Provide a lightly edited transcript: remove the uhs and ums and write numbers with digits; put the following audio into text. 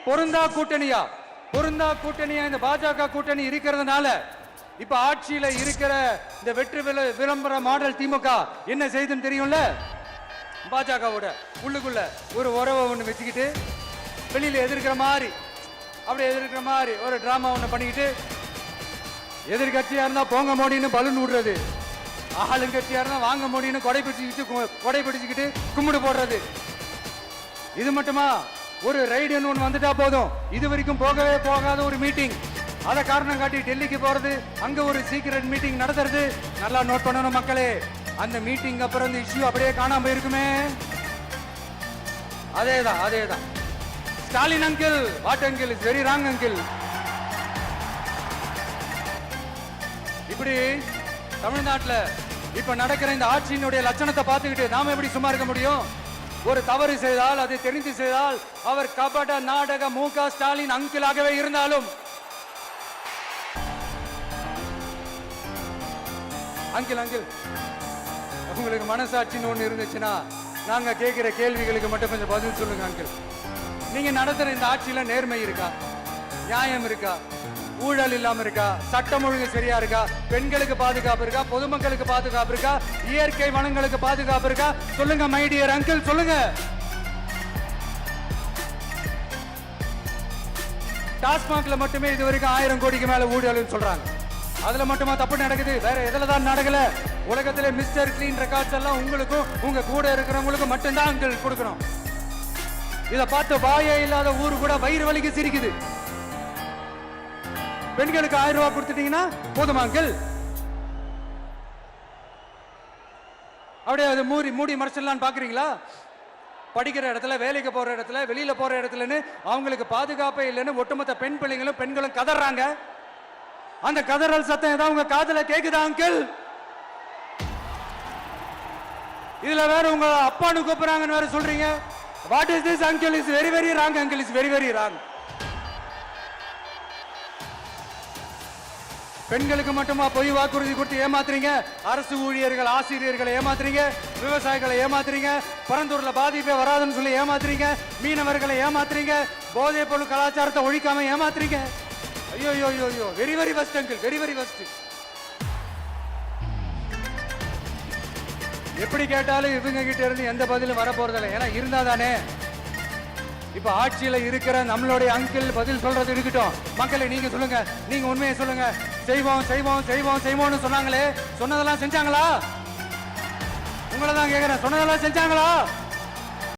பொருந்தா கூட்டணியா? பொருந்தா கூட்டணியா இந்த பாஜக கூட்டணி இருக்கிறதுனால இப்ப ஆட்சியில இருக்கிற இந்த வெற்றி விளம்பர மாடல் திமுக என்ன செய்துன்னு தெரியும்ல? பாஜகவோட உள்ளுக்குள்ள ஒரு உறவை ஒண்ணு வச்சுக்கிட்டு வெளியில எதிர்க்கிற மாதிரி அப்படி எதிர்க்கிற மாதிரி ஒரு டிராமா ஒண்ணு பண்ணிக்கிட்டு எதிர்கட்சியா இருந்தா போங்க மோடின்னு பலூன் விடுறது, ஆளுங்கட்சியா இருந்தா வாங்க மோடின்னு கொடை பிடிச்சுக்கிட்டு கும்பிடு போடுறது. இது மட்டுமா? ஒரு ரைடுன்னு ஒன்று வந்துட்டா போதும், இது வரைக்கும் போகவே போகாத ஒரு மீட்டிங், அதை காரணம் காட்டி டெல்லிக்கு போறது, அங்க ஒரு சீக்கிரட் மீட்டிங் நடத்துறது. நல்லா நோட் பண்ணணும் மக்களே, அந்த மீட்டிங் அப்புறம் இந்த இஷ்யூ அப்படியே காணாம போயிருக்குமே. அதேதான் Stalin uncle, what uncle is very wrong uncle. இப்படி தமிழ்நாட்டில் இப்ப நடக்கிற இந்த ஆட்சியினுடைய லட்சணத்தை பார்த்துக்கிட்டு நாம எப்படி சும்மா இருக்க முடியும்? ஒரு தவறு செய்தால், அதை தெரிந்து செய்தால், அவர் கபட நாடக மு.க. ஸ்டாலின் அங்கிளாகவே இருந்தாலும், அங்கிள் உங்களுக்கு மனசாட்சின்னு ஒண்ணு இருந்துச்சுன்னா நாங்க கேட்கிற கேள்விகளுக்கு மட்டும் கொஞ்சம் பதில் சொல்லுங்க அங்கிள். நீங்க நடத்துற இந்த ஆட்சியில நேர்மை இருக்கா? நியாயம் இருக்கா? ஊழல் இல்லாம இருக்கா? சட்டம் ஒழுங்கு சரியா இருக்கா? பெண்களுக்கு பாதுகாப்பு இருக்கா? பொதுமக்களுக்கு பாதுகாப்பு இருக்கா? இயற்கை வளங்களுக்கு பாதுகாப்பு இருக்கா? சொல்லுங்க மை டியர் அங்கிள், சொல்லுங்க. டாஸ்மாக்ல மட்டுமே இது வரைக்கும் 1000 கோடிக்கு மேல ஊழல் சொல்றாங்க. அதுல மட்டுமா தப்பு நடக்குது? வேற எதுல தான் நடக்கல? உலகத்திலே மிஸ்டர் கிளீன் ரெக்கார்ட்ஸ் எல்லாம் உங்களுக்கும் உங்க கூட இருக்கிறவங்களுக்கும் மட்டும்தான் அங்கிள் கொடுக்கணும். இதை பார்த்து வாயே இல்லாத ஊரு கூட வயிறு வலிக்கு சிரிக்குது. பெண்களுக்கு 1000 ரூபாய் கொடுத்துட்டீங்கன்னா போதுமா அங்கிள்? அப்படியே அது மூடி மறைச்சிடலான்னு பாக்குறீங்களா? படிக்கிற இடத்துல, வேலைக்கு போற இடத்துல, வெளியில போற இடத்துலன்னு அவங்களுக்கு பாதுகாப்பே இல்லைன்னு ஒட்டுமொத்த பெண்களும் கதறாங்க. அந்த கதறல் சத்தம் ஏதாவது உங்க காதுல கேக்குதா அங்கிள்? இதுல வேற உங்க அப்பான்னு கூப்பிடுறாங்கன்னு வேற சொல்றீங்க. What is this uncle? Is very very wrong uncle, is very very wrong. பெண்களுக்கு மட்டுமா பொய் வாக்குறுதி கொடுத்து ஏமாத்துறீங்க? அரசு ஊழியர்கள், ஆசிரியர்களை ஏமாத்துறீங்க, விவசாயிகளை ஏமாத்துறீங்க, பரந்தூர்ல பாதிப்பே வராதுன்னு சொல்லி ஏமாத்துறீங்க, மீனவர்களை ஏமாத்துறீங்க, போதைப் பொருள் கலாச்சாரத்தை ஒழிக்காம ஏமாத்துறீங்க. ஐயோ, very very வஸ்ட் uncle, very very வஸ்ட். எப்படி கேட்டாலும் இவங்க கிட்ட இருந்து எந்த பதிலும் வர போறதில்லை. ஏன்னா இருந்தா தானே. இப்ப ஆட்சியில இருக்கிற நம்மளுடைய அங்கிள் பதில் சொல்றது இருக்கட்டும். மக்களை நீங்க சொல்லுங்க, நீங்க உண்மையை சொல்லுங்க. செய்வோம்னு சொன்னாங்களே, சொன்னதெல்லாம் செஞ்சாங்களா? உங்களை தான் கேக்குறேன், சொன்னதெல்லாம் செஞ்சாங்களா?